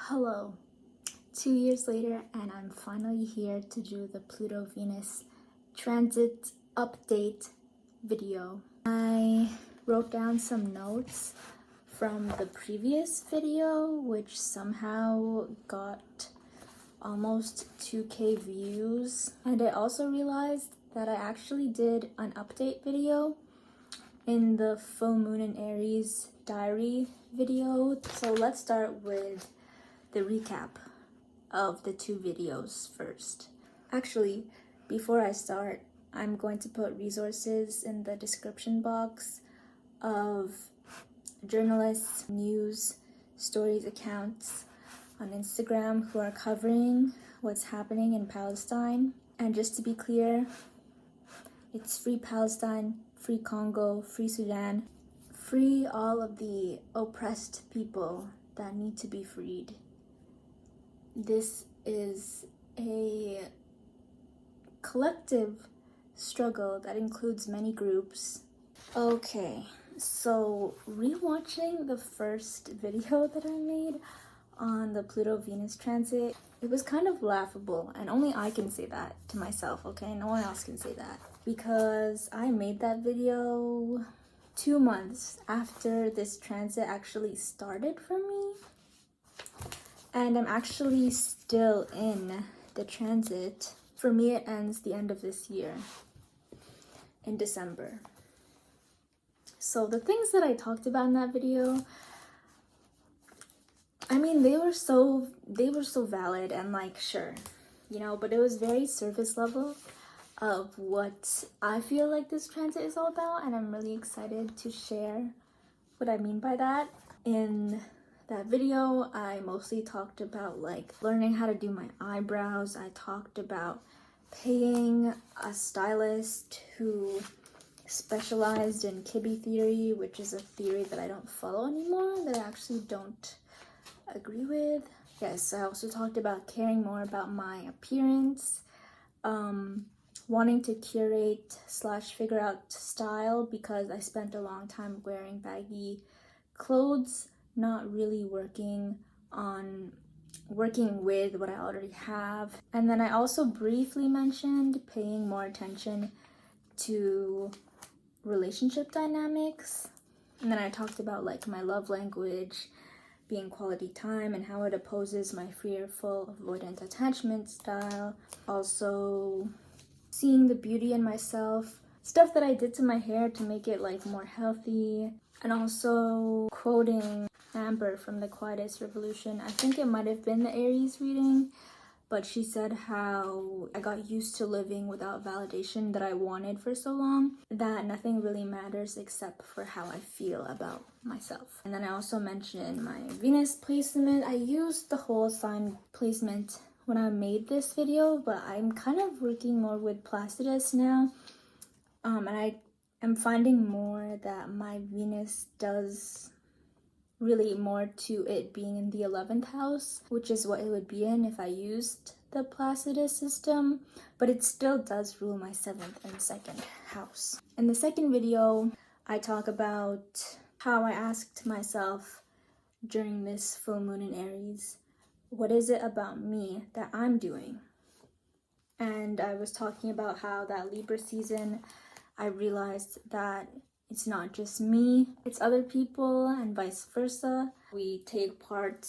Hello, 2 years later, and I'm finally here to do the Pluto-Venus transit update video. I wrote down some notes from the previous video, which somehow got almost 2K views, and I also realized that I actually did an update video in the full moon in Aries diary video. So let's start with the recap of the two videos first. Actually, before I start, I'm going to put resources in the description box of journalists, news, stories accounts on Instagram who are covering what's happening in Palestine. And just to be clear, it's free Palestine, free Congo, free Sudan, free all of the oppressed people that need to be freed. This is a collective struggle that includes many groups. Okay, so rewatching the first video that I made on the Pluto-Venus transit, it was kind of laughable, and only I can say that to myself, okay? No one else can say that. Because I made that video 2 months after this transit actually started for me. And I'm actually still in the transit. For me, it ends the end of this year, in December. So the things that I talked about in that video, I mean, they were so valid and like, sure, you know, but it was very surface level of what I feel like this transit is all about, and I'm really excited to share what I mean by that. In that video, I mostly talked about like learning how to do my eyebrows. I talked about paying a stylist who specialized in Kibi theory, which is a theory that I don't follow anymore, that I actually don't agree with. Yes, I also talked about caring more about my appearance, wanting to curate / figure out style because I spent a long time wearing baggy clothes, not really working with what I already have. And then I also briefly mentioned paying more attention to relationship dynamics. And then I talked about like my love language being quality time and how it opposes my fearful avoidant attachment style. Also seeing the beauty in myself, stuff that I did to my hair to make it like more healthy, and also quoting Amber from the Quietest Revolution. I think it might have been the Aries reading, but she said how I got used to living without validation that I wanted for so long, that nothing really matters except for how I feel about myself. And then I also mentioned my Venus placement. I used the whole sign placement when I made this video, but I'm kind of working more with Placidus now, and I am finding more that my Venus does really more to it being in the 11th house, which is what it would be in if I used the Placidus system, but it still does rule my 7th and 2nd house. In the second video, I talk about how I asked myself during this full moon in Aries, what is it about me that I'm doing? And I was talking about how that Libra season, I realized that it's not just me, it's other people and vice versa. We take part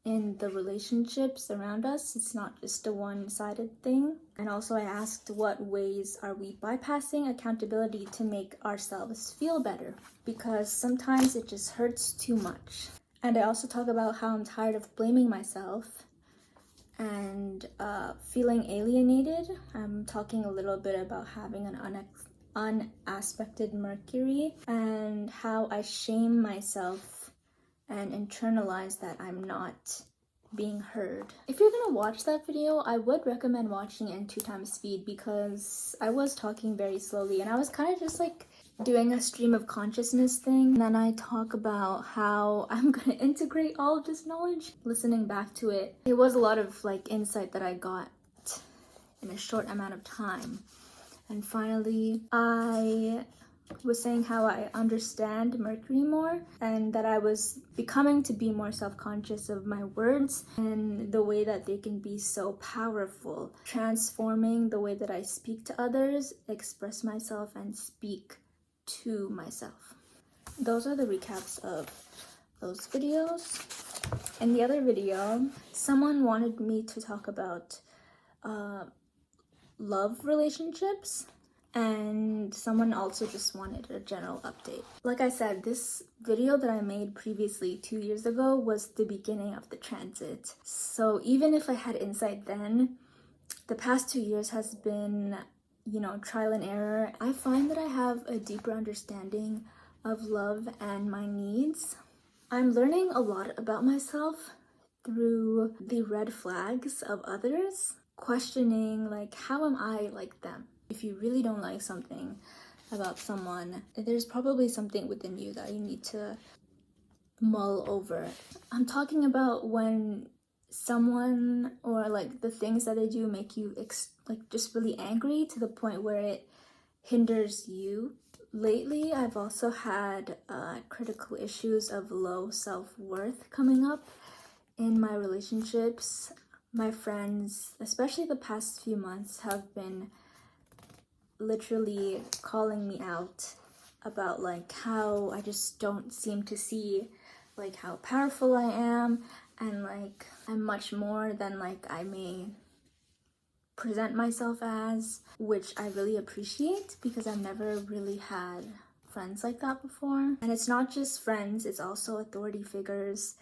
in the relationships around us. It's not just a one-sided thing. And also I asked what ways are we bypassing accountability to make ourselves feel better? Because sometimes it just hurts too much. And I also talk about how I'm tired of blaming myself and feeling alienated. I'm talking a little bit about having an unaspected Mercury and how I shame myself and internalize that I'm not being heard. If you're gonna watch that video, I would recommend watching it in 2x speed because I was talking very slowly and I was kind of just like doing a stream of consciousness thing. And then I talk about how I'm gonna integrate all of this knowledge. Listening back to it, it was a lot of like insight that I got in a short amount of time. And finally, I was saying how I understand Mercury more and that I was becoming to be more self-conscious of my words and the way that they can be so powerful, transforming the way that I speak to others, express myself, and speak to myself. Those are the recaps of those videos. In the other video, someone wanted me to talk about love relationships, and someone also just wanted a general update. Like I said, this video that I made previously 2 years ago was the beginning of the transit. So even if I had insight then, the past 2 years has been, trial and error. I find that I have a deeper understanding of love and my needs. I'm learning a lot about myself through the red flags of others, questioning like, how am I like them? If you really don't like something about someone, there's probably something within you that you need to mull over. I'm talking about when someone or like the things that they do make you just really angry to the point where it hinders you. Lately, I've also had critical issues of low self-worth coming up in my relationships. My friends, especially the past few months, have been literally calling me out about like how I just don't seem to see like how powerful I am, and like I'm much more than like I may present myself as, which I really appreciate because I've never really had friends like that before. And it's not just friends, it's also authority figures,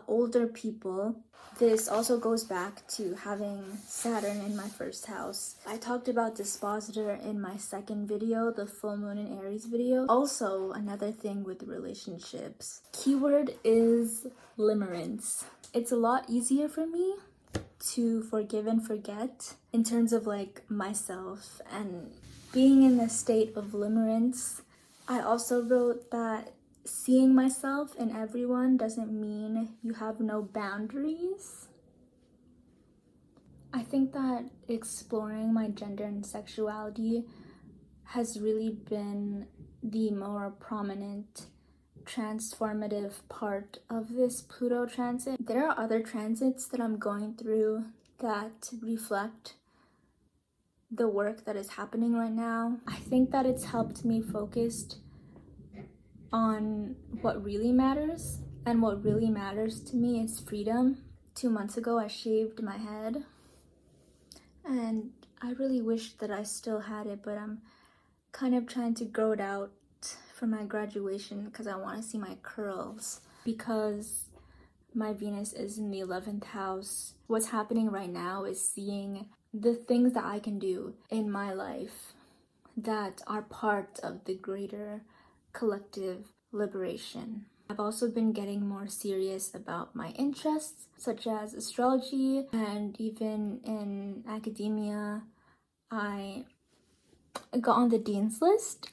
older people. This also goes back to having Saturn in my first house. I talked about dispositor in my second video, the full moon in Aries video. Also, another thing with relationships. Keyword is limerence. It's a lot easier for me to forgive and forget in terms of like myself and being in the state of limerence. I also wrote that seeing myself in everyone doesn't mean you have no boundaries. I think that exploring my gender and sexuality has really been the more prominent transformative part of this Pluto transit. There are other transits that I'm going through that reflect the work that is happening right now. I think that it's helped me focus on what really matters, and what really matters to me is freedom. 2 months ago I shaved my head and I really wish that I still had it, but I'm kind of trying to grow it out for my graduation because I want to see my curls. Because my Venus is in the 11th house, what's happening right now is seeing the things that I can do in my life that are part of the greater collective liberation. I've also been getting more serious about my interests, such as astrology, and even in academia. I got on the dean's list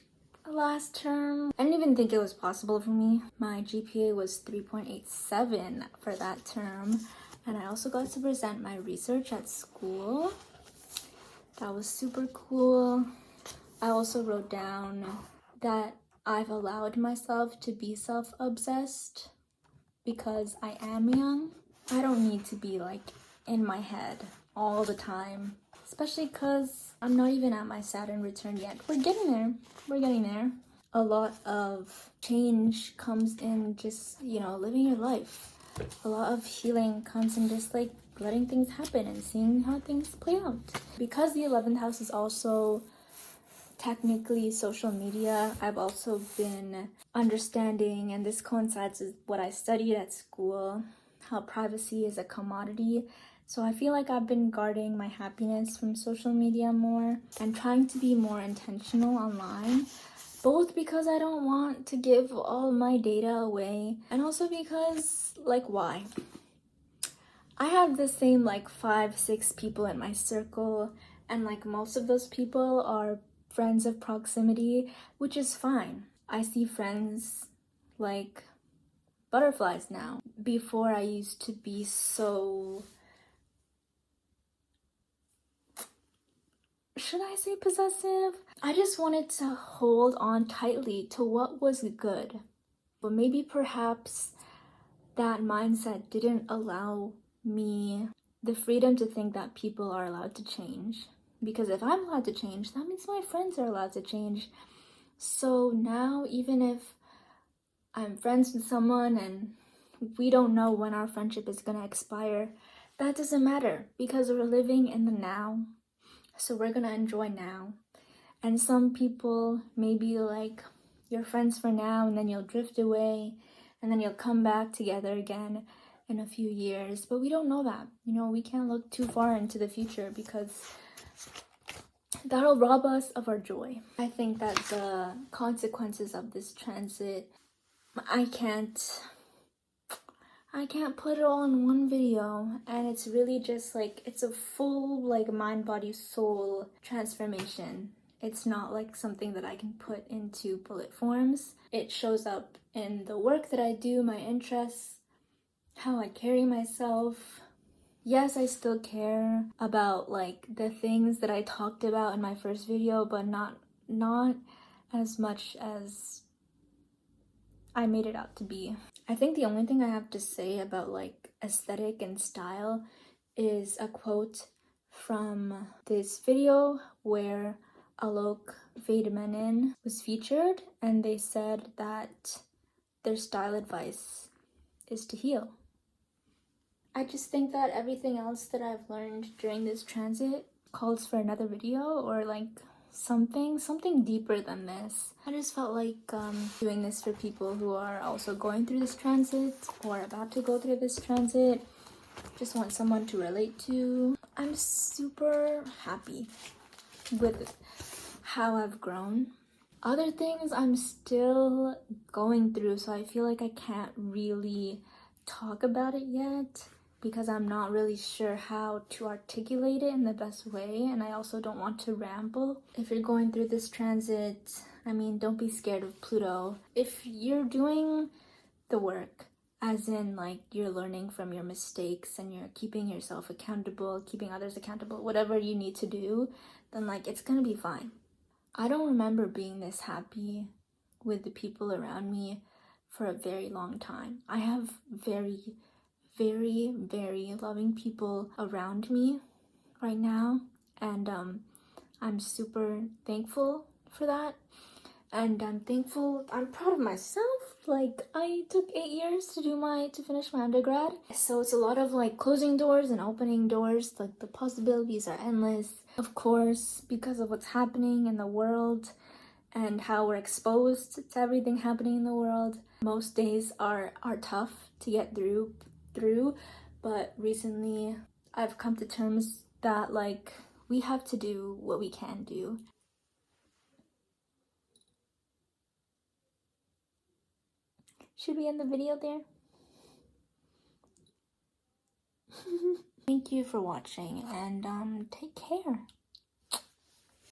last term. I didn't even think it was possible for me. My GPA was 3.87 for that term, and I also got to present my research at school. That was super cool. I also wrote down that I've allowed myself to be self-obsessed because I am young. I don't need to be like in my head all the time, especially because I'm not even at my Saturn return yet. We're getting there. A lot of change comes in just, living your life. A lot of healing comes in just like letting things happen and seeing how things play out. Because the 11th house is also technically social media, I've also been understanding, and this coincides with what I studied at school, how privacy is a commodity. So I feel like I've been guarding my happiness from social media more and trying to be more intentional online, both because I don't want to give all my data away, and also because, why? I have the same 5-6 people in my circle, and most of those people are friends of proximity, which is fine. I see friends like butterflies now. Before, I used to be so should I say possessive? I just wanted to hold on tightly to what was good. But maybe perhaps that mindset didn't allow me the freedom to think that people are allowed to change. Because if I'm allowed to change, that means my friends are allowed to change. So now, even if I'm friends with someone and we don't know when our friendship is gonna expire, that doesn't matter because we're living in the now. So we're gonna enjoy now. And some people may be like, you're friends for now and then you'll drift away and then you'll come back together again in a few years. But we don't know that. You know, we can't look too far into the future because that'll rob us of our joy. I think that the consequences of this transit, I can't put it all in one video, and it's really just like, it's a full like mind, body, soul transformation. It's not like something that I can put into bullet forms. It shows up in the work that I do, my interests, how I carry myself. Yes, I still care about like the things that I talked about in my first video, but not as much as I made it out to be. I think the only thing I have to say about like aesthetic and style is a quote from this video where Alok Vedamanan was featured, and they said that their style advice is to heal. I just think that everything else that I've learned during this transit calls for another video, or like something deeper than this. I just felt like doing this for people who are also going through this transit or about to go through this transit. Just want someone to relate to. I'm super happy with how I've grown. Other things I'm still going through, so I feel like I can't really talk about it yet because I'm not really sure how to articulate it in the best way, and I also don't want to ramble. If you're going through this transit, I mean, don't be scared of Pluto. If you're doing the work, as in like you're learning from your mistakes and you're keeping yourself accountable, keeping others accountable, whatever you need to do, then like it's gonna be fine. I don't remember being this happy with the people around me for a very long time. I have very, very, very loving people around me right now, and I'm super thankful for that. And I'm proud of myself. Like, I took 8 years to finish my undergrad. So it's a lot of like closing doors and opening doors. Like, the possibilities are endless. Of course, because of what's happening in the world and how we're exposed to everything happening in the world, most days are tough to get through. But recently, I've come to terms that like we have to do what we can do. Should we end the video there? Thank you for watching, and take care.